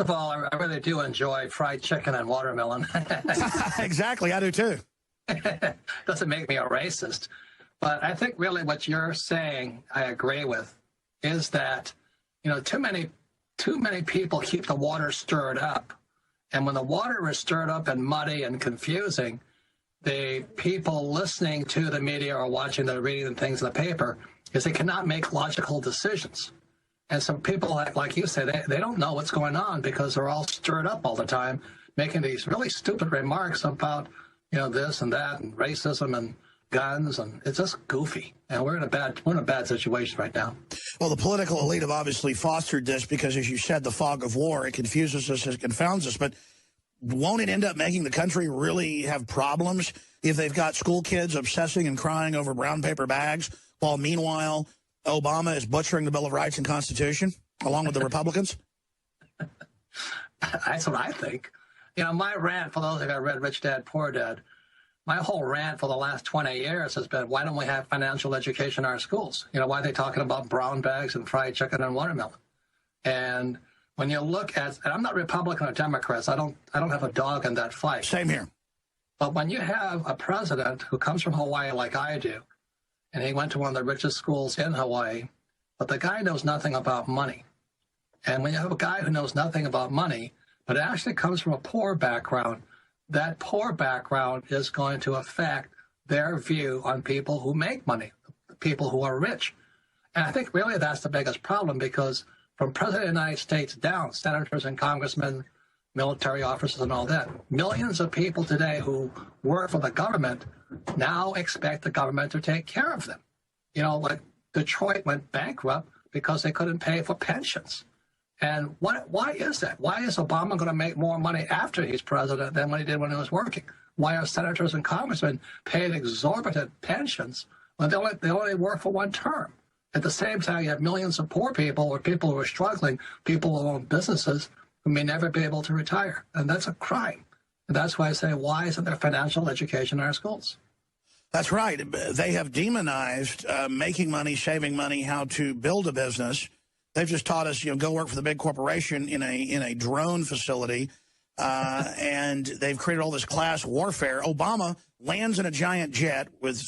of all, I really do enjoy fried chicken and watermelon. Exactly, I do too. Doesn't make me a racist. But I think really what you're saying, I agree with, is that, too many people keep the water stirred up. And when the water is stirred up and muddy and confusing, the people listening to the media or watching the reading the things in the paper is they cannot make logical decisions. And so people, like you say, they don't know what's going on because they're all stirred up all the time, making these really stupid remarks about, this and that and racism and guns, and it's just goofy. And we're in a bad situation right now. Well, the political elite have obviously fostered this because, as you said, the fog of war, it confuses us, it confounds us. But won't it end up making the country really have problems if they've got school kids obsessing and crying over brown paper bags, while meanwhile Obama is butchering the Bill of Rights and Constitution, along with the Republicans? That's what I think. My rant, for those that read Rich Dad, Poor Dad, my whole rant for the last 20 years has been, why don't we have financial education in our schools? Why are they talking about brown bags and fried chicken and watermelon? And when you look at, and I'm not Republican or Democrats, I don't have a dog in that fight. Same here. But when you have a president who comes from Hawaii like I do, and he went to one of the richest schools in Hawaii, but the guy knows nothing about money. And when you have a guy who knows nothing about money, but actually comes from a poor background, that poor background is going to affect their view on people who make money, people who are rich. And I think really that's the biggest problem, because from President of the United States down, senators and congressmen, military officers and all that, millions of people today who work for the government now expect the government to take care of them. Like Detroit went bankrupt because they couldn't pay for pensions. And why is that? Why is Obama going to make more money after he's president than when he did when he was working? Why are senators and congressmen paid exorbitant pensions when they only work for one term? At the same time, you have millions of poor people or people who are struggling, people who own businesses who may never be able to retire. And that's a crime. And that's why I say, why isn't there financial education in our schools? That's right. They have demonized making money, saving money, how to build a business. They've just taught us, go work for the big corporation in a drone facility, and they've created all this class warfare. Obama lands in a giant jet with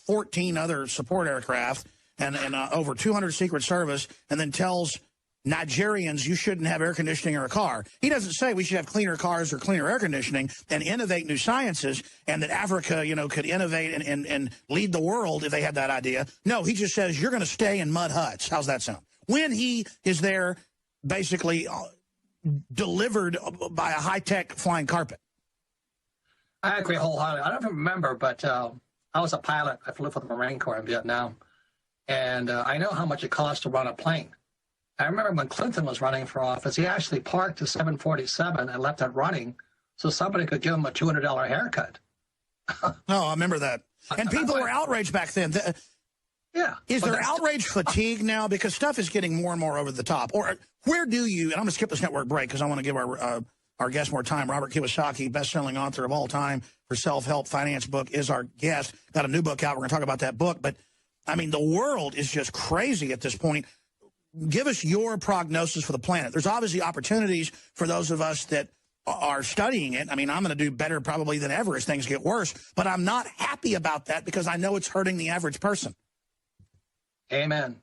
14 other support aircraft and over 200 Secret Service, and then tells Nigerians you shouldn't have air conditioning in a car. He doesn't say we should have cleaner cars or cleaner air conditioning and innovate new sciences, and that Africa, could innovate and lead the world if they had that idea. No, he just says you're going to stay in mud huts. How's that sound? When he is there basically delivered by a high-tech flying carpet. I agree wholeheartedly. I don't remember, but I was a pilot. I flew for the Marine Corps in Vietnam, and I know how much it costs to run a plane. I remember when Clinton was running for office, he actually parked a 747 and left it running so somebody could give him a $200 haircut. No, I remember that. And people were outraged back then. Yeah. Is there outrage fatigue now? Because stuff is getting more and more over the top. Or where do you, and I'm going to skip this network break because I want to give our guest more time. Robert Kiyosaki, best-selling author of all time for self-help finance book, is our guest. Got a new book out. We're going to talk about that book. But, I mean, the world is just crazy at this point. Give us your prognosis for the planet. There's obviously opportunities for those of us that are studying it. I mean, I'm going to do better probably than ever as things get worse. But I'm not happy about that because I know it's hurting the average person. Amen.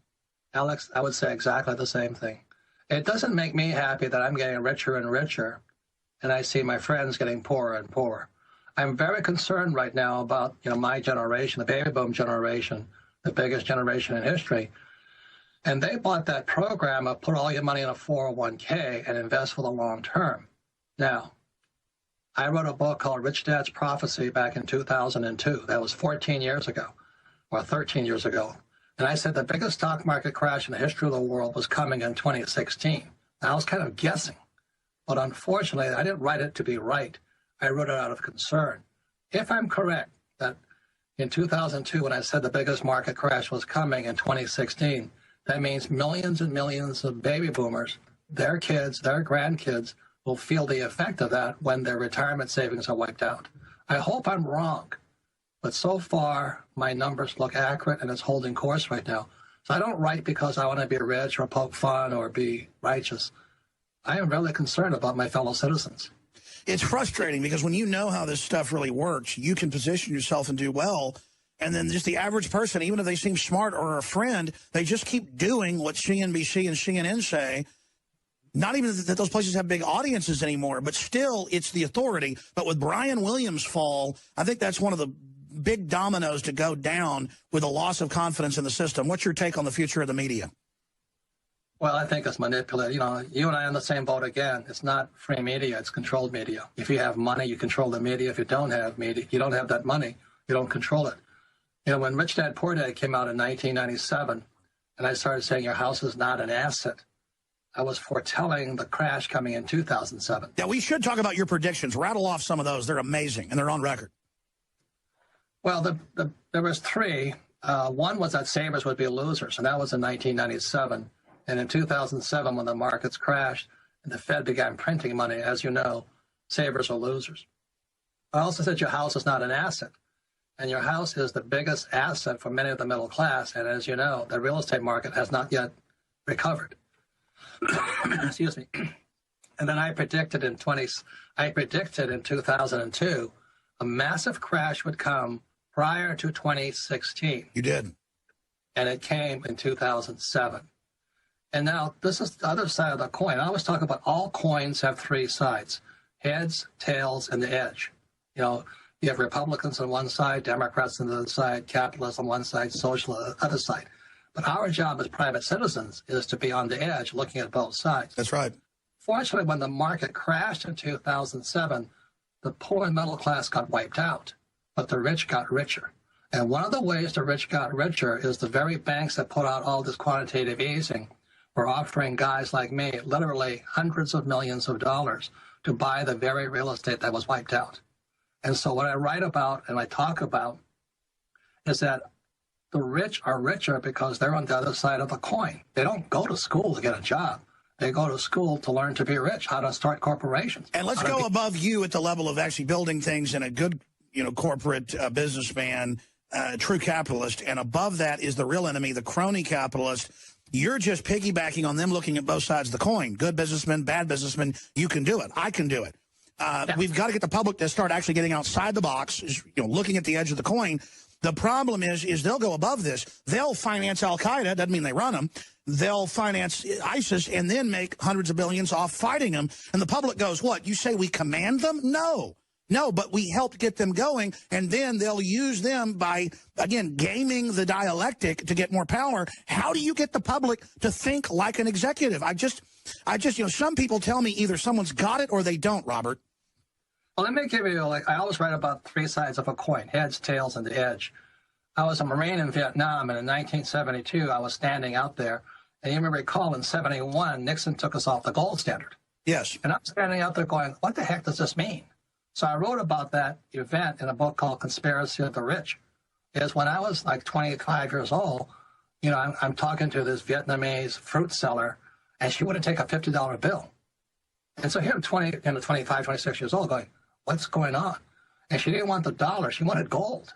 Alex, I would say exactly the same thing. It doesn't make me happy that I'm getting richer and richer, and I see my friends getting poorer and poorer. I'm very concerned right now about, my generation, the baby boom generation, the biggest generation in history. And they bought that program of put all your money in a 401k and invest for the long term. Now, I wrote a book called Rich Dad's Prophecy back in 2002. That was 14 years ago, or 13 years ago. And I said the biggest stock market crash in the history of the world was coming in 2016. I was kind of guessing. But unfortunately, I didn't write it to be right. I wrote it out of concern. If I'm correct that in 2002, when I said the biggest market crash was coming in 2016, that means millions and millions of baby boomers, their kids, their grandkids, will feel the effect of that when their retirement savings are wiped out. I hope I'm wrong. But so far, my numbers look accurate, and it's holding course right now. So I don't write because I want to be rich or poke fun or be righteous. I am really concerned about my fellow citizens. It's frustrating because when you know how this stuff really works, you can position yourself and do well. And then just the average person, even if they seem smart or a friend, they just keep doing what CNBC and CNN say. Not even that those places have big audiences anymore, but still it's the authority. But with Brian Williams' fall, I think that's one of the big dominoes to go down with a loss of confidence in the system. What's your take on the future of the media? Well, I think it's manipulated. You know, you and I are in the same boat again. It's not free media, it's controlled media. If you have money, you control the media. If you don't have media, you don't have that money, you don't control it. You know, when Rich Dad Poor Dad came out in 1997, and I started saying your house is not an asset, I was foretelling the crash coming in 2007. Yeah, we should talk about your predictions. Rattle off some of those. They're amazing, and they're on record. Well, there was three. One was that savers would be losers, and that was in 1997. And in 2007, when the markets crashed and the Fed began printing money, as you know, savers are losers. I also said your house is not an asset. And your house is the biggest asset for many of the middle class. And as you know, the real estate market has not yet recovered. Excuse me. And then I predicted in 2002 a massive crash would come prior to 2016. You did. And it came in 2007. And now this is the other side of the coin. I always talk about all coins have three sides: heads, tails, and the edge. You know, you have Republicans on one side, Democrats on the other side, capitalists on one side, socialists on the other side. But our job as private citizens is to be on the edge looking at both sides. That's right. Fortunately, when the market crashed in 2007, the poor and middle class got wiped out, but the rich got richer. And one of the ways the rich got richer is the very banks that put out all this quantitative easing were offering guys like me literally hundreds of millions of dollars to buy the very real estate that was wiped out. And so what I write about and I talk about is that the rich are richer because they're on the other side of the coin. They don't go to school to get a job. They go to school to learn to be rich, how to start corporations. And let's go above you at the level of actually building things in a good, corporate businessman, true capitalist. And above that is the real enemy, the crony capitalist. You're just piggybacking on them looking at both sides of the coin. Good businessmen, bad businessmen, you can do it. I can do it. We've got to get the public to start actually getting outside the box, looking at the edge of the coin. The problem is they'll go above this. They'll finance Al-Qaeda. Doesn't mean they run them. They'll finance ISIS and then make hundreds of billions off fighting them. And the public goes, what, you say we command them? No, but we help get them going. And then they'll use them by, again, gaming the dialectic to get more power. How do you get the public to think like an executive? I just, some people tell me either someone's got it or they don't, Robert. Well, let me give you, I always write about three sides of a coin: heads, tails, and the edge. I was a Marine in Vietnam, and in 1972, I was standing out there. And you may recall in 71, Nixon took us off the gold standard. Yes. And I'm standing out there going, what the heck does this mean? So I wrote about that event in a book called Conspiracy of the Rich. Is when I was like 25 years old, I'm talking to this Vietnamese fruit seller, and she wouldn't take a $50 bill. And so here I'm 25, 26 years old going, what's going on? And she didn't want the dollar. She wanted gold.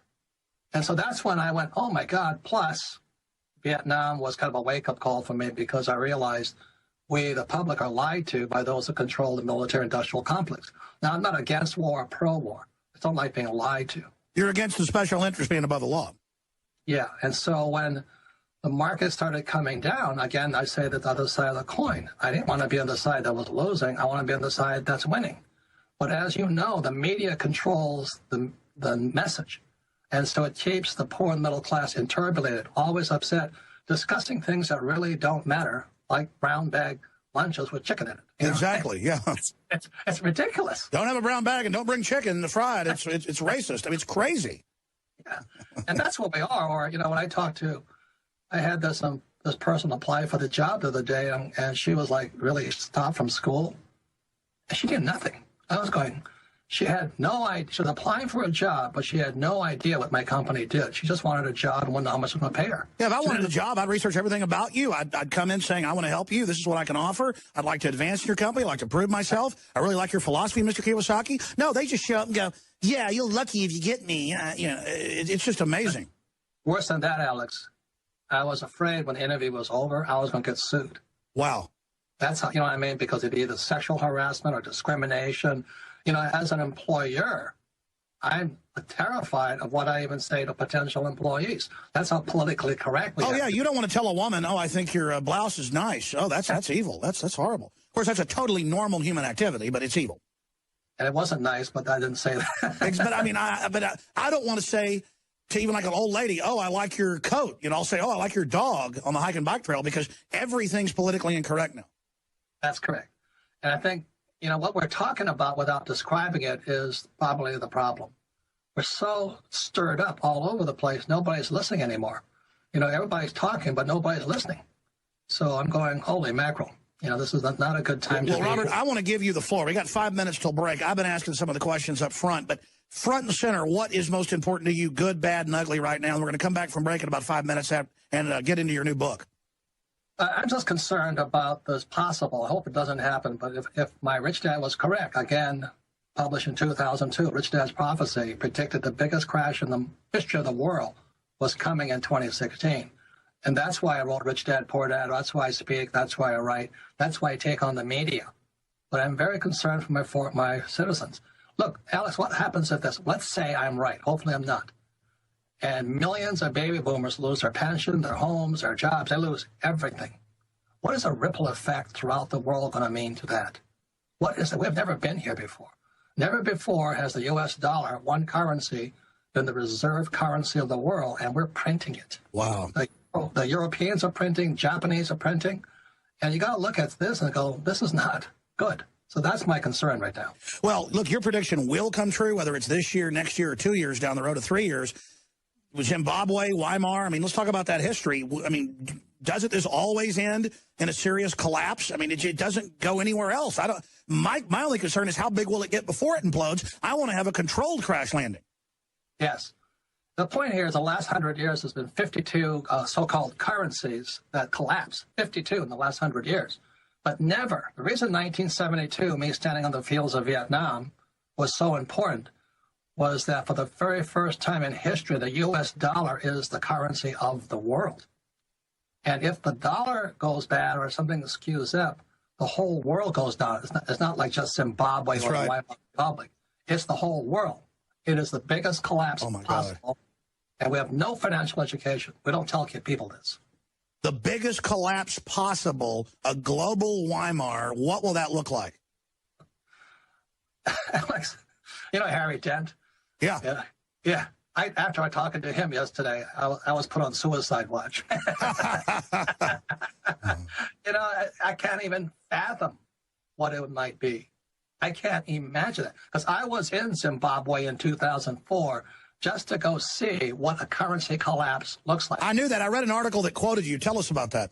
And so that's when I went, oh, my God. Plus, Vietnam was kind of a wake-up call for me because I realized we, the public, are lied to by those who control the military-industrial complex. Now, I'm not against war or pro-war. I don't like being lied to. You're against the special interest being above the law. Yeah. And so when the market started coming down, again, I say that the other side of the coin. I didn't want to be on the side that was losing. I want to be on the side that's winning. But as you know, the media controls the message. And so it keeps the poor and middle class interpolated, always upset, discussing things that really don't matter, like brown bag lunches with chicken in it. Exactly, yeah. It's ridiculous. Don't have a brown bag and don't bring chicken fried. It's racist. I mean, it's crazy. Yeah. And that's what we are. Or, when I talk to, I had this person apply for the job the other day, and she was like really stopped from school. And she did nothing. I was going, she had no idea. She was applying for a job, but she had no idea what my company did. She just wanted a job and wanted to know how much I'm going to pay her. Yeah, if I wanted a job, I'd research everything about you. I'd come in saying, I want to help you. This is what I can offer. I'd like to advance your company. I'd like to prove myself. I really like your philosophy, Mr. KYOSAKI. No, they just show up and go, yeah, you're lucky if you get me. It's just amazing. Worse than that, Alex. I was afraid when the interview was over, I was going to get sued. Wow. That's how, you know what I mean? Because of either sexual harassment or discrimination. You know, as an employer, I'm terrified of what I even say to potential employees. That's how politically correct we are. Oh, yeah, you don't want to tell a woman, oh, I think your blouse is nice. Oh, that's evil. That's horrible. Of course, that's a totally normal human activity, but it's evil. And it wasn't nice, but I didn't say that. But I mean, I don't want to say to even like an old lady, oh, I like your coat. You know, I'll say, oh, I like your dog on the hike and bike trail, because everything's politically incorrect now. That's correct. And I think, you know, what we're talking about without describing it is probably the problem. We're so stirred up all over the place, nobody's listening anymore. You know, everybody's talking, but nobody's listening. So I'm going, holy mackerel. You know, this is not a good time to be. Well, Robert, I want to give you the floor. We got 5 minutes till break. I've been asking some of the questions up front, but front and center, what is most important to you, good, bad, and ugly right now? And we're going to come back from break in about 5 minutes and get into your new book. I'm just concerned about this possible. I hope it doesn't happen, but if my Rich Dad was correct, again, published in 2002, Rich Dad's Prophecy predicted the biggest crash in the history of the world was coming in 2016. And that's why I wrote Rich Dad, Poor Dad. That's why I speak. That's why I write. That's why I take on the media. But I'm very concerned for my citizens. Look, Alex, what happens if this? Let's say I'm right. Hopefully I'm not. And millions of baby boomers lose their pension, their homes, their jobs. They lose everything. What is a ripple effect throughout the world going to mean to that? What is it? We've never been here before. Never before has the U.S. dollar, one currency, been the reserve currency of the world, and we're printing it. Wow. The Europeans are printing, Japanese are printing, and you got to look at this and go, this is not good. So that's my concern right now. Well, look, your prediction will come true, whether it's this year, next year, or 2 years down the road, or 3 years. Zimbabwe, Weimar, I mean, let's talk about that history. I mean, doesn't this always end in a serious collapse? I mean, it doesn't go anywhere else. My only concern is how big will it get before it implodes? I want to have a controlled crash landing. Yes. The point here is the last 100 years has been 52 so-called currencies that collapsed, 52 in the last 100 years. But never, the reason 1972, me standing on the fields of Vietnam, was so important was that for the very first time in history, the U.S. dollar is the currency of the world. And if the dollar goes bad or something skews up, the whole world goes down. It's not like just Zimbabwe or the Weimar Republic. It's the whole world. It is the biggest collapse possible. And we have no financial education. We don't tell people this. The biggest collapse possible, a global Weimar, what will that look like? Alex, you know Harry Dent? Yeah. Yeah. After I talked to him yesterday, I was put on suicide watch. You know, I can't even fathom what it might be. I can't imagine it. Because I was in Zimbabwe in 2004 just to go see what a currency collapse looks like. I knew that. I read an article that quoted you. Tell us about that.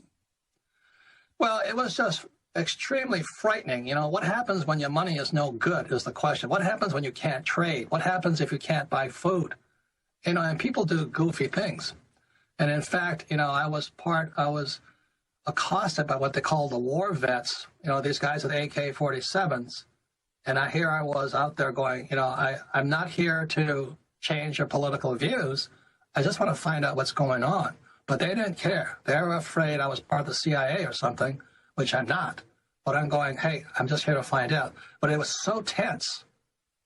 Well, it was just extremely frightening. You know, what happens when your money is no good is the question. What happens when you can't trade? What happens if you can't buy food? You know, and people do goofy things. And in fact, you know, I was accosted by what they call the war vets, you know, these guys with AK-47s. And here I was out there going, you know, I'm not here to change your political views. I just want to find out what's going on. But they didn't care. They were afraid I was part of the CIA or something, which I'm not. But I'm going, hey, I'm just here to find out. But it was so tense.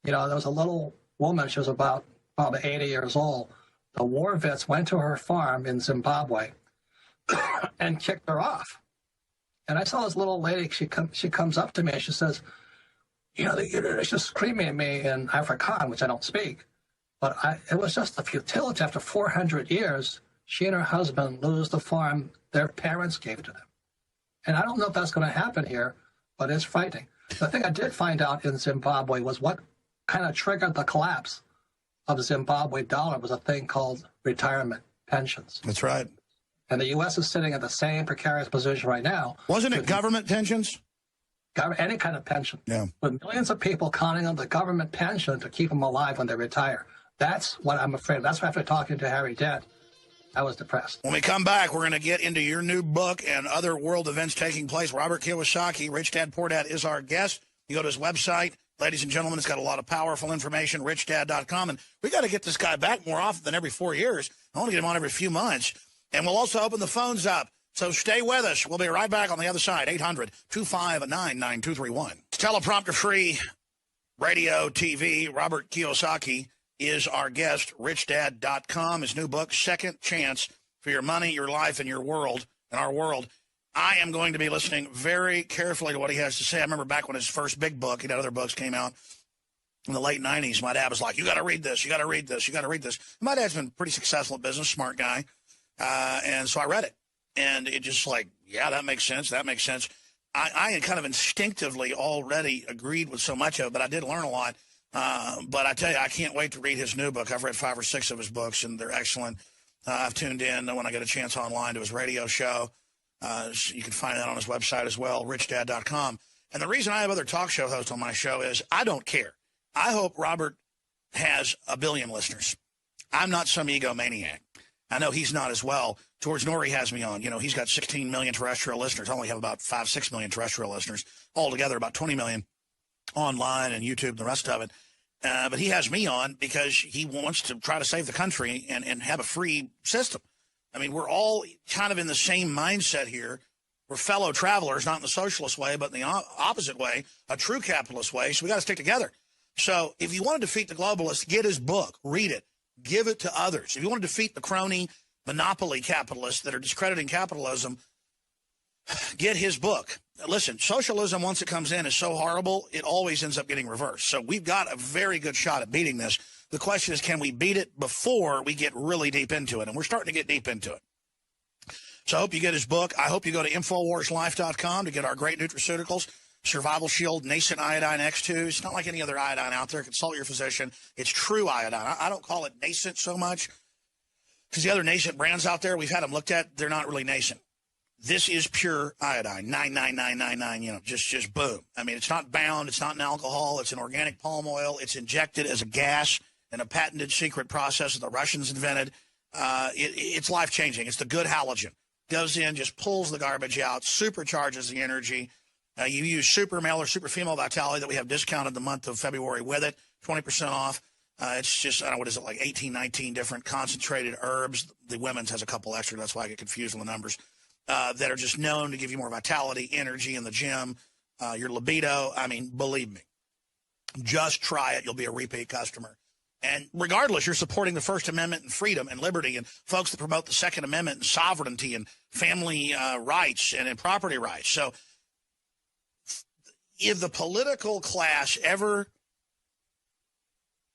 You know, there was a little woman, she was about probably 80 years old. The war vets went to her farm in Zimbabwe and kicked her off. And I saw this little lady, she comes up to me and she says, you know, they're just screaming at me in Afrikaans, which I don't speak. But it was just the futility. After 400 years, she and her husband lose the farm their parents gave to them. And I don't know if that's going to happen here, but it's frightening. The thing I did find out in Zimbabwe was what kind of triggered the collapse of the Zimbabwe dollar was a thing called retirement pensions. That's right. And the U.S. is sitting in the same precarious position right now. Wasn't it government pensions? Any kind of pension. Yeah. With millions of people counting on the government pension to keep them alive when they retire. That's what I'm afraid of. That's why after talking to Harry Dent, I was depressed. When we come back, we're going to get into your new book and other world events taking place. Robert Kiyosaki, Rich Dad, Poor Dad, is our guest. You go to his website. Ladies and gentlemen, it's got a lot of powerful information, richdad.com. And we got to get this guy back more often than every 4 years. I want to get him on every few months. And we'll also open the phones up So stay with us. We'll be right back on the other side. 800-259-9231. Teleprompter-free radio, TV. Robert KYOSAKI is our guest. RichDad.com, his new book, Second Chance for Your Money, Your Life, and Your World, and Our World. I am going to be listening very carefully to what he has to say. I remember back when his first big book, other books came out in the late 90s, my dad was like, you got to read this, you got to read this, you got to read this. My dad's been pretty successful in business, smart guy. And so I read it. And it just like, yeah, that makes sense. That makes sense. I had kind of instinctively already agreed with so much of it, but I did learn a lot. But I tell you, I can't wait to read his new book. I've read 5 or 6 of his books, and they're excellent. I've tuned in when I get a chance online to his radio show. So you can find that on his website as well, richdad.com. And the reason I have other talk show hosts on my show is I don't care. I hope Robert has 1 billion listeners. I'm not some egomaniac. I know he's not as well. George Norrie has me on. He's got 16 million terrestrial listeners. I only have about 5-6 million terrestrial listeners. Altogether, about 20 million online and YouTube and the rest of it. But he has me on because he wants to try to save the country and have a free system. I mean, we're all kind of in the same mindset here. We're fellow travelers, not in the socialist way, but in the opposite way, a true capitalist way. So we got to stick together. So if you want to defeat the globalists, get his book, read it, give it to others. If you want to defeat the crony monopoly capitalists that are discrediting capitalism, get his book. Listen, socialism, once it comes in, is so horrible, it always ends up getting reversed. So we've got a very good shot at beating this. The question is, can we beat it before we get really deep into it? And we're starting to get deep into it. So I hope you get his book. I hope you go to InfoWarsLife.com to get our great nutraceuticals, Survival Shield, Nascent Iodine X2. It's not like any other iodine out there. Consult your physician. It's true iodine. I don't call it nascent so much because the other nascent brands out there, we've had them looked at, they're not really nascent. This is pure iodine, 99999, just boom. I mean, it's not bound. It's not an alcohol. It's an organic palm oil. It's injected as a gas in a patented secret process that the Russians invented. It's life-changing. It's the good halogen. Goes in, just pulls the garbage out, supercharges the energy. You use super male or super female vitality that we have discounted the month of February with it, 20% off. It's just, I don't know, what is it, like 18, 19 different concentrated herbs. The women's has a couple extra. That's why I get confused on the numbers. That are just known to give you more vitality, energy in the gym, your libido. I mean, believe me, just try it. You'll be a repeat customer. And regardless, you're supporting the First Amendment and freedom and liberty and folks that promote the Second Amendment and sovereignty and family rights and property rights. So if the political class ever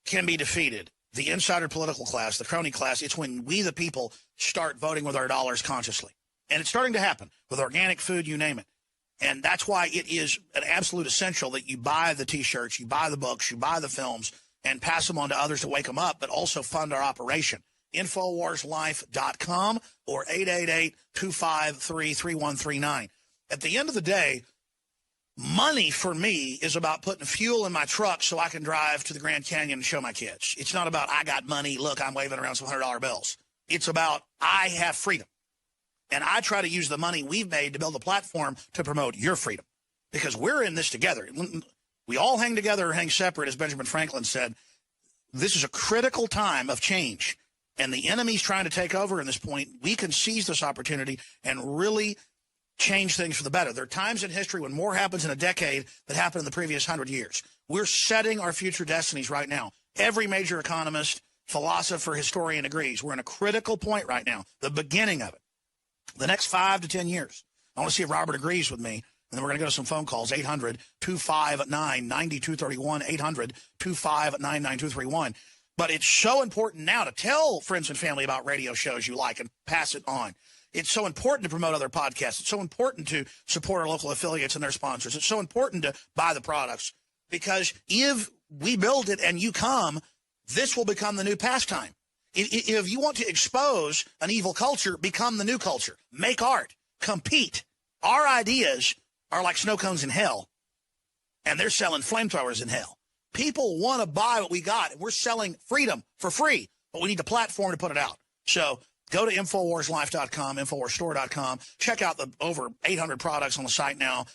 can be defeated, the insider political class, the crony class, it's when we, the people, start voting with our dollars consciously. And it's starting to happen with organic food, you name it. And that's why it is an absolute essential that you buy the T-shirts, you buy the books, you buy the films, and pass them on to others to wake them up, but also fund our operation. InfoWarsLife.com or 888-253-3139. At the end of the day, money for me is about putting fuel in my truck so I can drive to the Grand Canyon and show my kids. It's not about I got money, look, I'm waving around some $100 bills. It's about I have freedom. And I try to use the money we've made to build a platform to promote your freedom because we're in this together. We all hang together or hang separate, as Benjamin Franklin said. This is a critical time of change, and the enemy's trying to take over in this point. We can seize this opportunity and really change things for the better. There are times in history when more happens in a decade than happened in the previous 100 years. We're setting our future destinies right now. Every major economist, philosopher, historian agrees. We're in a critical point right now, the beginning of it. The next 5 to 10 years. I want to see if Robert agrees with me. And then we're going to go to some phone calls, 800-259-9231, 800-259-9231. But it's so important now to tell friends and family about radio shows you like and pass it on. It's so important to promote other podcasts. It's so important to support our local affiliates and their sponsors. It's so important to buy the products because if we build it and you come, this will become the new pastime. If you want to expose an evil culture, become the new culture. Make art. Compete. Our ideas are like snow cones in hell, and they're selling flamethrowers in hell. People want to buy what we got, and we're selling freedom for free, but we need the platform to put it out. So go to InfoWarsLife.com, InfoWarsStore.com. Check out the over 800 products on the site now.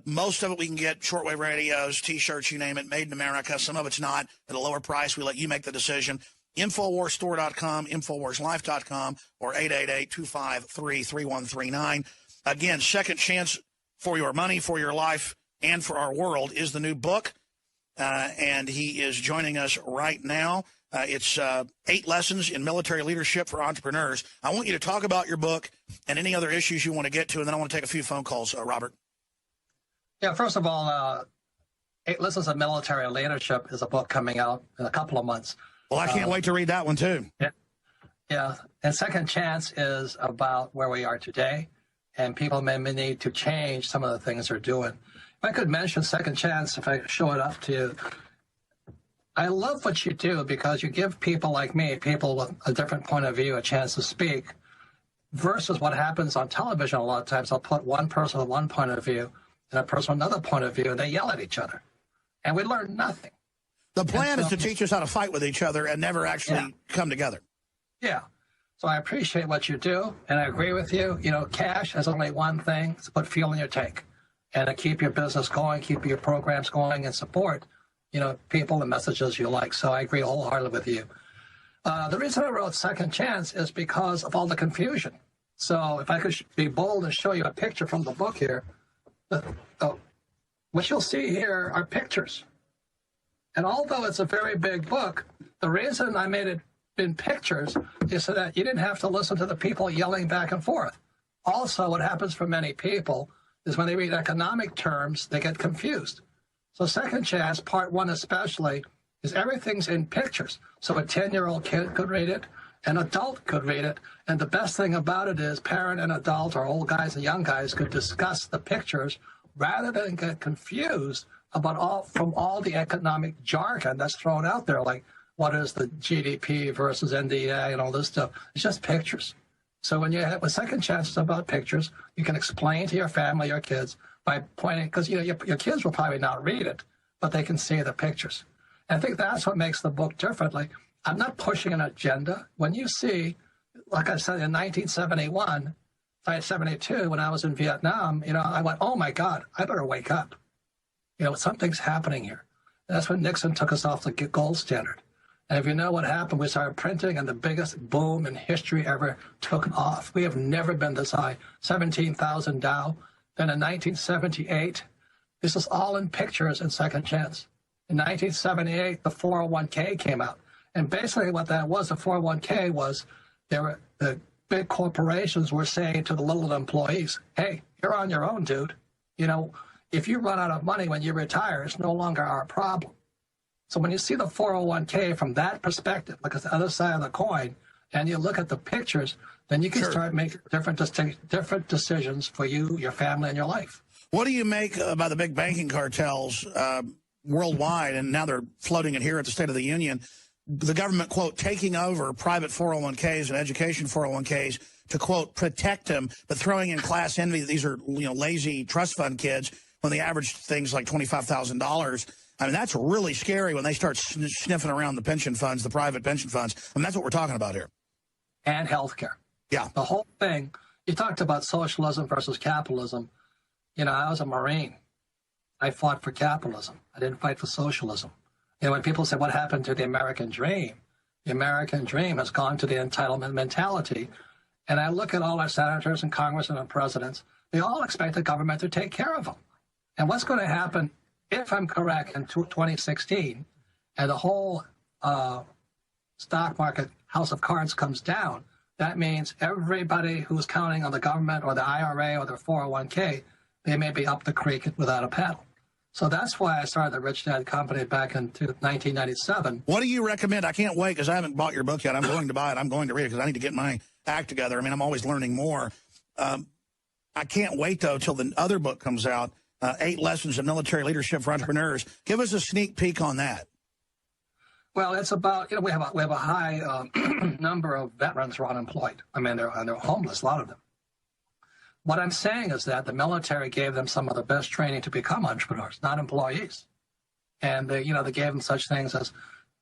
Most of it we can get shortwave radios, T-shirts, you name it, made in America. Some of it's not at a lower price. We let you make the decision. InfoWarsStore.com, InfoWarsLife.com, or 888-253-3139. Again, Second Chance for Your Money, for Your Life, and for Our World is the new book. And he is joining us right now. It's 8 lessons in military leadership for entrepreneurs. I want you to talk about your book and any other issues you want to get to, and then I want to take a few phone calls, Robert. Yeah, first of all, 8 Lessons of Military Leadership is a book coming out in a couple of months. Well, I can't wait to read that one, too. Yeah. And Second Chance is about where we are today, and people may need to change some of the things they're doing. If I could mention Second Chance, if I show it up to you, I love what you do because you give people like me, people with a different point of view, a chance to speak, versus what happens on television a lot of times. I'll put one person with one point of view and a person with another point of view, and they yell at each other. And we learn nothing. The plan is to teach us how to fight with each other and never actually come together. Yeah. So I appreciate what you do, and I agree with you. You know, cash has only one thing: it's put fuel in your tank, and to keep your business going, keep your programs going, and support, you know, people and messages you like. So I agree wholeheartedly with you. The reason I wrote Second Chance is because of all the confusion. So if I could be bold and show you a picture from the book here, what you'll see here are pictures. And although it's a very big book, the reason I made it in pictures is so that you didn't have to listen to the people yelling back and forth. Also, what happens for many people is when they read economic terms, they get confused. So Second Chance, part 1 especially, is everything's in pictures. So a 10-year-old kid could read it, an adult could read it, and the best thing about it is parent and adult, or old guys and young guys, could discuss the pictures rather than get confused about all the economic jargon that's thrown out there, like what is the GDP versus NDA and all this stuff. It's just pictures. So when you have a Second Chance about pictures, you can explain to your family, your kids, by pointing, because you know your kids will probably not read it, but they can see the pictures. And I think that's what makes the book different. Like, I'm not pushing an agenda. When you see, like I said, in 1971, 1972, when I was in Vietnam, you know, I went, oh my God, I better wake up. You know, something's happening here. And that's when Nixon took us off the gold standard. And if you know what happened, we started printing, and the biggest boom in history ever took off. We have never been this high, 17,000 Dow. Then in 1978, this is all in pictures in Second Chance. In 1978, the 401k came out. And basically what that was, the 401k was, the big corporations were saying to the little employees, hey, you're on your own, dude. You know, if you run out of money when you retire, it's no longer our problem. So when you see the 401k from that perspective, like it's the other side of the coin, and you look at the pictures, then you can start making different decisions for you, your family, and your life. What do you make about the big banking cartels worldwide, and now they're floating it here at the State of the Union, the government, quote, taking over private 401ks and education 401ks to, quote, protect them, but throwing in class envy that these are, you know, lazy trust fund kids when the average thing's like $25,000. I mean, that's really scary when they start sniffing around the pension funds, the private pension funds. I mean, that's what we're talking about here. And healthcare. Yeah. The whole thing. You talked about socialism versus capitalism. You know, I was a Marine. I fought for capitalism. I didn't fight for socialism. You know, when people say, what happened to the American dream? The American dream has gone to the entitlement mentality. And I look at all our senators and congressmen and presidents. They all expect the government to take care of them. And what's going to happen, if I'm correct, in 2016, and the whole stock market house of cards comes down, that means everybody who's counting on the government or the IRA or their 401k, they may be up the creek without a paddle. So that's why I started the Rich Dad Company back in 1997. What do you recommend? I can't wait because I haven't bought your book yet. I'm going to buy it. I'm going to read it because I need to get my act together. I mean, I'm always learning more. I can't wait, though, till the other book comes out, 8 Lessons in Military Leadership for Entrepreneurs. Give us a sneak peek on that. Well, it's about, you know, we have a high number of veterans who are unemployed. I mean, they're homeless, a lot of them. What I'm saying is that the military gave them some of the best training to become entrepreneurs, not employees. And they, you know, they gave them such things as,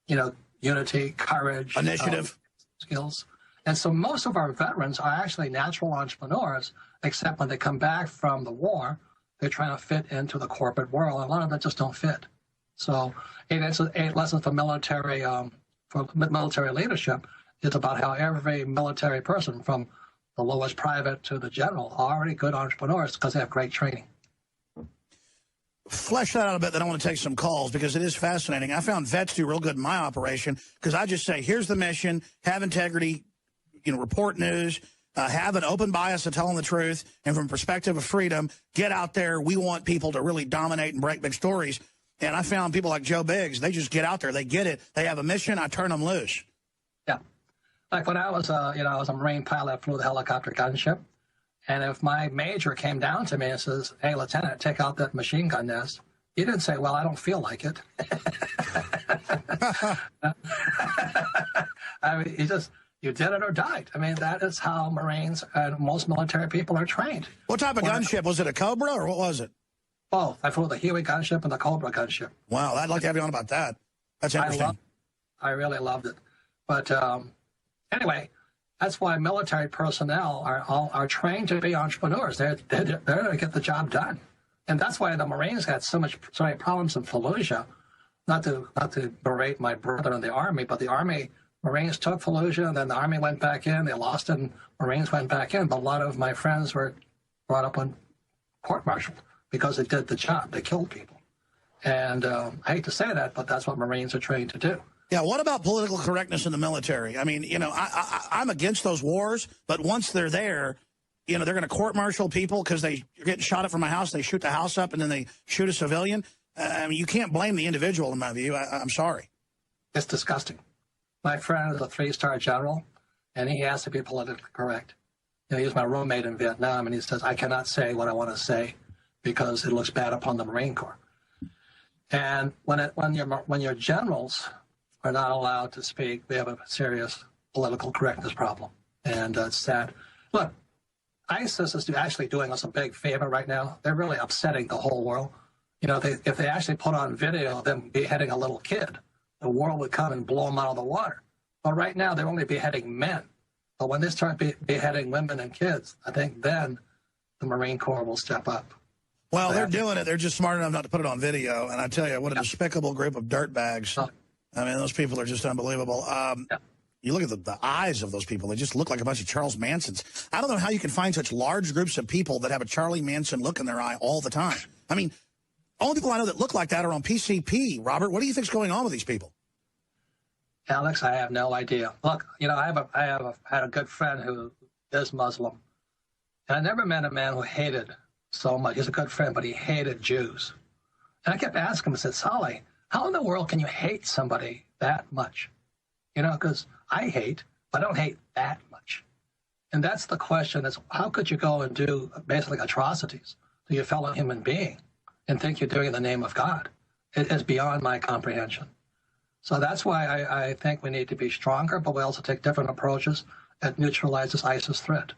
you know, unity, courage, initiative, skills. And so most of our veterans are actually natural entrepreneurs, except when they come back from the war, they're trying to fit into the corporate world. A lot of them just don't fit. So 8 Lessons for Military for military leadership is about how every military person, from the lowest private to the general, are already good entrepreneurs because they have great training. Flesh that out a bit, then I want to take some calls because it is fascinating. I found vets do real good in my operation because I just say, here's the mission, have integrity, report news, have an open bias of telling the truth, and from perspective of freedom, get out there. We want people to really dominate and break big stories. And I found people like Joe Biggs, they just get out there. They get it. They have a mission. I turn them loose. Yeah. Like when I was, I was a Marine pilot, flew the helicopter gunship. And if my major came down to me and says, hey, Lieutenant, take out that machine gun nest, he didn't say, well, I don't feel like it. I mean, you did it or died. I mean, that is how Marines and most military people are trained. What type of gunship? Was it a Cobra or what was it? Both. I flew the Huey gunship and the Cobra gunship. Wow, I'd like to have you on about that. That's interesting. I really loved it. But anyway, that's why military personnel are trained to be entrepreneurs. They're going to get the job done. And that's why the Marines had so many problems in Fallujah. Not to berate my brother in the Army, but the Marines took Fallujah, and then the Army went back in. They lost it, and Marines went back in. But a lot of my friends were brought up on court-martialed because they did the job. They killed people. And I hate to say that, but that's what Marines are trained to do. Yeah, what about political correctness in the military? I mean, I'm against those wars, but once they're there, they're going to court-martial people because you're getting shot at from a house, they shoot the house up, and then they shoot a civilian. I mean, you can't blame the individual, in my view. I'm sorry. It's disgusting. My friend is a 3-star general, and he has to be politically correct. He was my roommate in Vietnam, and he says, I cannot say what I want to say because it looks bad upon the Marine Corps. And when your generals are not allowed to speak, we have a serious political correctness problem. And it's sad. Look, ISIS is actually doing us a big favor right now. They're really upsetting the whole world. If they actually put on video of them beheading a little kid, the world would come and blow them out of the water. But right now, they're only beheading men. But when they start beheading women and kids, I think then the Marine Corps will step up. Well, they're doing it. They're just smart enough not to put it on video. And I tell you, what a despicable group of dirtbags. I mean, those people are just unbelievable. You look at the eyes of those people. They just look like a bunch of Charles Mansons. I don't know how you can find such large groups of people that have a Charlie Manson look in their eye all the time. I mean, only people I know that look like that are on PCP. Robert, what do you think's going on with these people? Alex, I have no idea. Look, I had a good friend who is Muslim. And I never met a man who hated so much. He's a good friend, but he hated Jews. And I kept asking him, I said, Saleh, how in the world can you hate somebody that much? Because I hate, but I don't hate that much. And that's the question, is how could you go and do basically atrocities to your fellow human being and think you're doing it in the name of God? It is beyond my comprehension. So that's why I think we need to be stronger, but we also take different approaches that neutralize this ISIS threat.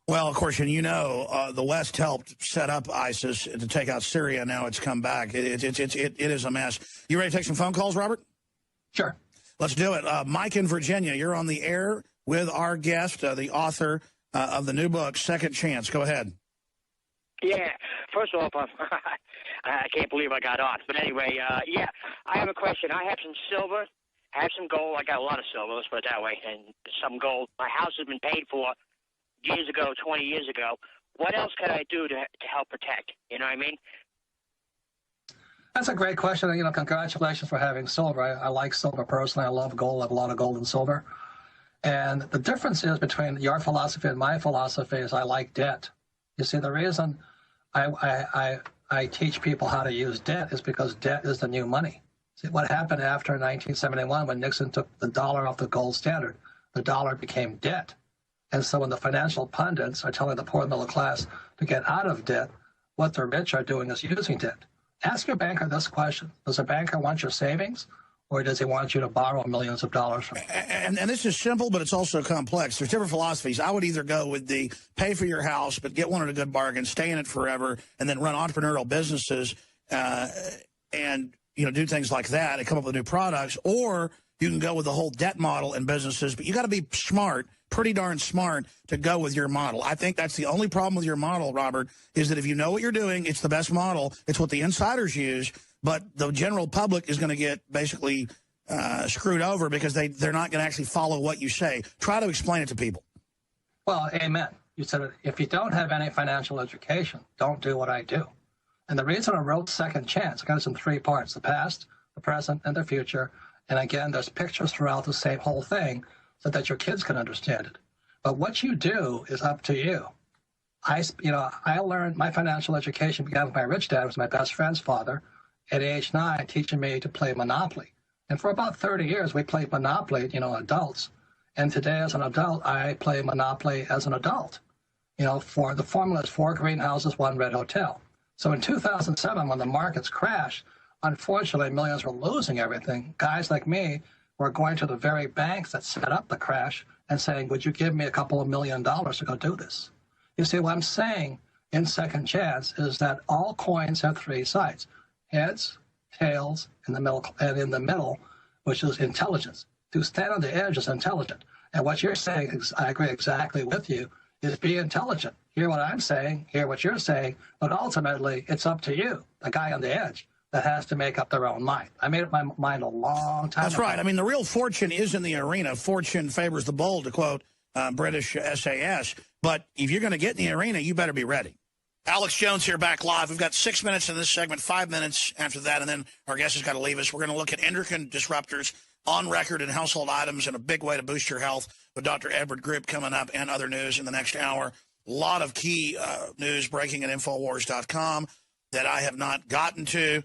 Well, of course, and the West helped set up ISIS to take out Syria. Now it's come back. It is a mess. You ready to take some phone calls, Robert? Sure. Let's do it. Mike in Virginia, you're on the air with our guest, the author of the new book, Second Chance. Go ahead. Yeah. First off, I can't believe I got on. But anyway, I have a question. I have some silver. I have some gold. I got a lot of silver, let's put it that way, and some gold. My house has been paid for years ago, 20 years ago. What else can I do to help protect? You know what I mean? That's a great question. Congratulations for having silver. I like silver personally. I love gold. I have a lot of gold and silver. And the difference is between your philosophy and my philosophy is I like debt. You see, the reason I teach people how to use debt is because debt is the new money. See, what happened after 1971 when Nixon took the dollar off the gold standard? The dollar became debt. And so when the financial pundits are telling the poor middle class to get out of debt, what the rich are doing is using debt. Ask your banker this question. Does a banker want your savings, or does he want you to borrow millions of dollars from him? And this is simple, but it's also complex. There's different philosophies. I would either go with the pay for your house, but get one at a good bargain, stay in it forever, and then run entrepreneurial businesses and do things like that and come up with new products. Or you can go with the whole debt model in businesses, but you got to be smart, pretty darn smart, to go with your model. I think that's the only problem with your model, Robert, is that if you know what you're doing, it's the best model. It's what the insiders use, but the general public is going to get basically screwed over because they're not going to actually follow what you say. Try to explain it to people. Well, amen. You said, if you don't have any financial education, don't do what I do. And the reason I wrote Second Chance, I got it in 3 parts: the past, the present, and the future. And again, there's pictures throughout the same whole thing so that your kids can understand it. But what you do is up to you. I learned my financial education began with my rich dad, who was my best friend's father, at age 9, teaching me to play Monopoly. And for about 30 years, we played Monopoly, adults. And today, as an adult, I play Monopoly as an adult. For the formula is 4 greenhouses, 1 red hotel. So in 2007, when the markets crashed, unfortunately, millions were losing everything. Guys like me were going to the very banks that set up the crash and saying, would you give me a couple of $1 million to go do this? You see, what I'm saying in Second Chance is that all coins have 3 sides: heads, tails, and in the middle, which is intelligence. To stand on the edge is intelligent. And what you're saying, I agree exactly with you, is be intelligent. Hear what I'm saying, hear what you're saying, but ultimately it's up to you, the guy on the edge, that has to make up their own mind. I made up my mind a long time ago. That's right. I mean, the real fortune is in the arena. Fortune favors the bold, to quote British SAS. But if you're going to get in the arena, you better be ready. Alex Jones here, back live. We've got 6 minutes in this segment, 5 minutes after that, and then our guest has got to leave us. We're going to look at endocrine disruptors on record and household items and a big way to boost your health with Dr. Edward Grip coming up, and other news in the next hour. A lot of key news breaking at Infowars.com that I have not gotten to.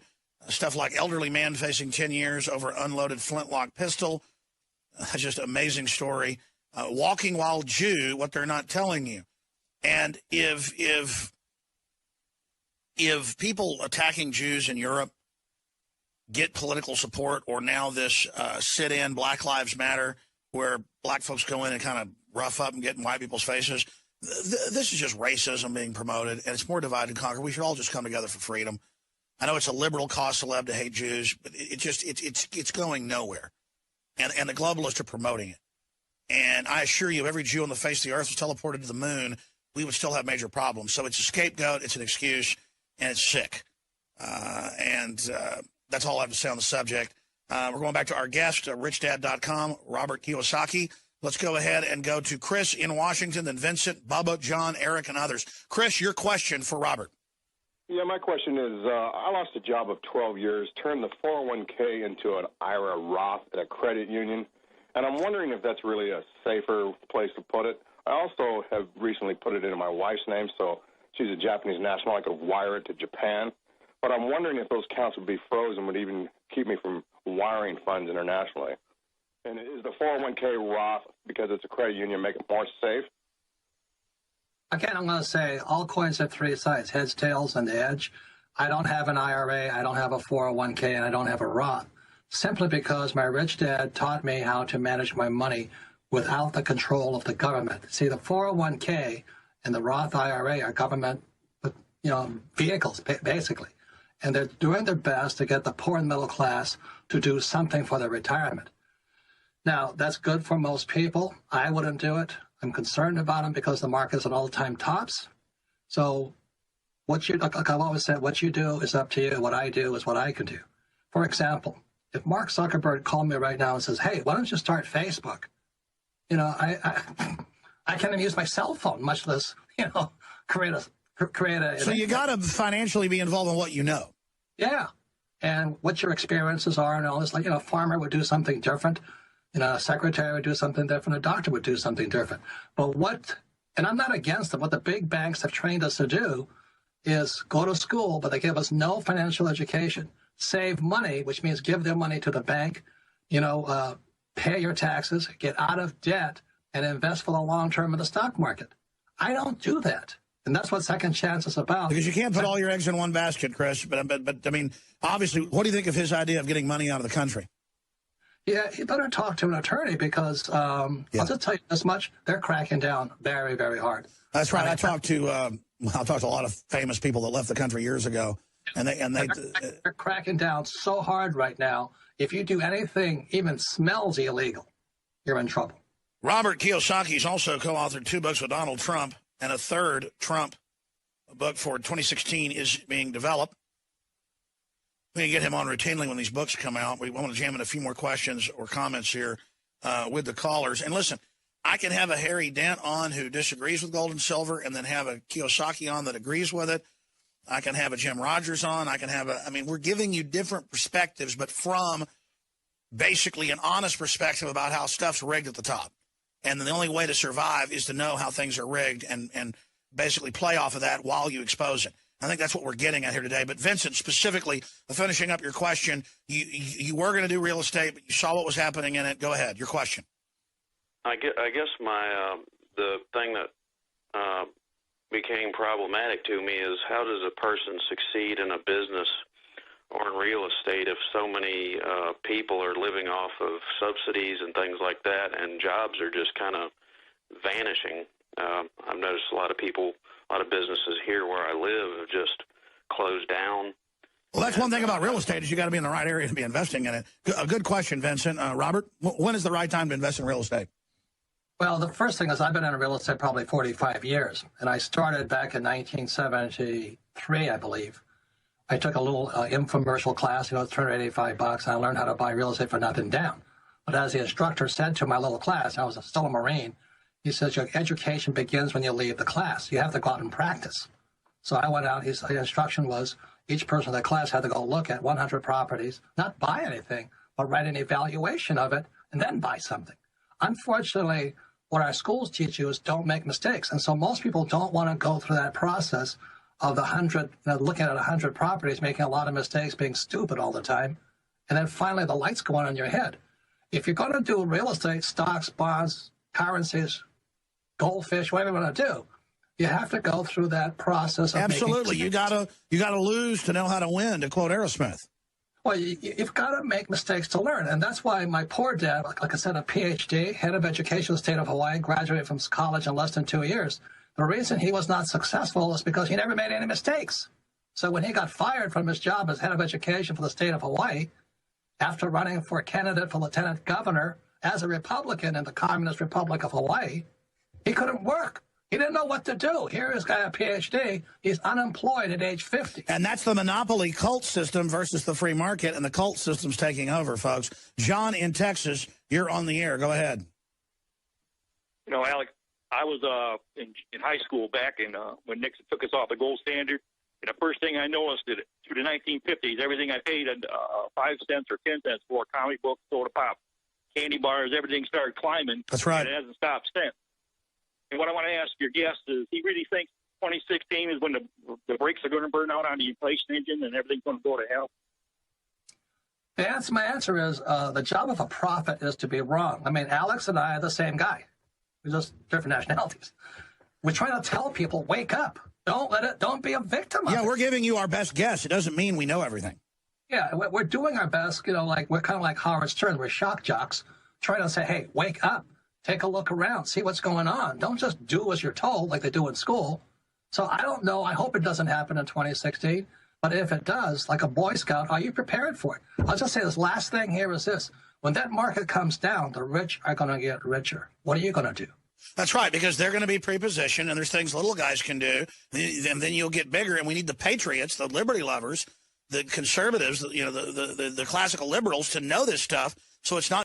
Stuff like elderly man facing 10 years over unloaded flintlock pistol. Just amazing story. Walking while Jew, what they're not telling you. And if people attacking Jews in Europe get political support, or now this sit-in Black Lives Matter, where black folks go in and kind of rough up and get in white people's faces, this is just racism being promoted, and it's more divide and conquer. We should all just come together for freedom. I know it's a liberal cause celeb to hate Jews, but it's going nowhere. And the globalists are promoting it. And I assure you, every Jew on the face of the earth was teleported to the moon, we would still have major problems. So it's a scapegoat, it's an excuse, and it's sick. That's all I have to say on the subject. We're going back to our guest, richdad.com, Robert Kiyosaki. Let's go ahead and go to Chris in Washington, then Vincent, Bubba, John, Eric, and others. Chris, your question for Robert. Yeah, my question is, I lost a job of 12 years, turned the 401k into an IRA Roth at a credit union, and I'm wondering if that's really a safer place to put it. I also have recently put it into my wife's name, so she's a Japanese national. I could wire it to Japan. But I'm wondering if those accounts would be frozen, would even keep me from wiring funds internationally. And is the 401k Roth, because it's a credit union, make it more safe? Again, I'm going to say all coins have 3 sides: heads, tails, and the edge. I don't have an IRA, I don't have a 401k, and I don't have a Roth, simply because my rich dad taught me how to manage my money without the control of the government. See, the 401k and the Roth IRA are government, vehicles, basically. And they're doing their best to get the poor and middle class to do something for their retirement. Now, that's good for most people. I wouldn't do it. I'm concerned about them because the market's at all-time tops. So like I've always said, what you do is up to you. What I do is what I can do. For example, if Mark Zuckerberg called me right now and says, hey, why don't you start Facebook? I can't even use my cell phone, much less, create a. So you got to financially be involved in what you know. Yeah. And what your experiences are and all this. Like, a farmer would do something different. A secretary would do something different. A doctor would do something different. But and I'm not against it, what the big banks have trained us to do is go to school, but they give us no financial education. Save money, which means give their money to the bank, pay your taxes, get out of debt, and invest for the long term in the stock market. I don't do that. And that's what Second Chance is about. Because you can't put all your eggs in one basket, Chris. But I mean, obviously, what do you think of his idea of getting money out of the country? Yeah, you better talk to an attorney because I'll just tell you this much. They're cracking down very, very hard. That's right. I talked to a lot of famous people that left the country years ago. And they're cracking down so hard right now. If you do anything even smells illegal, you're in trouble. Robert Kiyosaki's also co-authored 2 books with Donald Trump, and a third Trump book for 2016 is being developed. We can get him on routinely when these books come out. We want to jam in a few more questions or comments here with the callers. And listen, I can have a Harry Dent on who disagrees with gold and silver, and then have a KYOSAKI on that agrees with it. I can have a Jim Rogers on. We're giving you different perspectives, but from basically an honest perspective about how stuff's rigged at the top. And the only way to survive is to know how things are rigged and basically play off of that while you expose it. I think that's what we're getting at here today. But Vincent, specifically, finishing up your question, you were going to do real estate, but you saw what was happening in it. Go ahead, your question. I guess my the thing that became problematic to me is, how does a person succeed in a business or in real estate if so many people are living off of subsidies and things like that, and jobs are just kind of vanishing? I've noticed a lot of businesses here where I live have just closed down. Well, that's one thing about real estate, is you got to be in the right area to be investing in it. A good question, Vincent. Robert, when is the right time to invest in real estate? Well, the first thing is, I've been in real estate probably 45 years, and I started back in 1973, I believe. I took a little infomercial class, $385, and I learned how to buy real estate for nothing down. But as the instructor said to my little class, I was still a Marine, he says, your education begins when you leave the class. You have to go out and practice. So I went out. His instruction was, each person in the class had to go look at 100 properties, not buy anything, but write an evaluation of it, and then buy something. Unfortunately, what our schools teach you is don't make mistakes. And so most people don't want to go through that process of looking at 100 properties, making a lot of mistakes, being stupid all the time. And then finally the lights go on in your head. If you're going to do real estate, stocks, bonds, currencies, goldfish, whatever you want to do, you have to go through that process of Absolutely. You gotta lose to know how to win, to quote Aerosmith. Well, you've got to make mistakes to learn. And that's why my poor dad, like I said, a PhD, head of education in the state of Hawaii, graduated from college in less than 2 years. The reason he was not successful is because he never made any mistakes. So when he got fired from his job as head of education for the state of Hawaii, after running for candidate for lieutenant governor as a Republican in the Communist Republic of Hawaii, he couldn't work. He didn't know what to do. Here is a guy, a PhD. He's unemployed at age 50. And that's the monopoly cult system versus the free market, and the cult system's taking over, folks. John in Texas, you're on the air. Go ahead. Alex, I was in high school back when Nixon took us off the gold standard. And the first thing I noticed that through the 1950s, everything I paid 5 cents or 10 cents for, comic books, soda pop, candy bars, everything started climbing. That's right. And it hasn't stopped since. And what I want to ask your guest is, he really thinks 2016 is when the brakes are going to burn out on the inflation engine and everything's going to go to hell? My answer is the job of a prophet is to be wrong. I mean, Alex and I are the same guy. We're just different nationalities. We're trying to tell people, wake up. Don't be a victim of it. Yeah, we're giving you our best guess. It doesn't mean we know everything. Yeah, we're doing our best. We're kind of like Howard Stern. We're shock jocks trying to say, hey, wake up. Take a look around, see what's going on. Don't just do as you're told like they do in school. So I don't know. I hope it doesn't happen in 2016. But if it does, like a Boy Scout, are you prepared for it? I'll just say this last thing here is this. When that market comes down, the rich are going to get richer. What are you going to do? That's right, because they're going to be prepositioned, and there's things little guys can do, and then you'll get bigger. And we need the patriots, the liberty lovers, the conservatives, the classical liberals to know this stuff, so it's not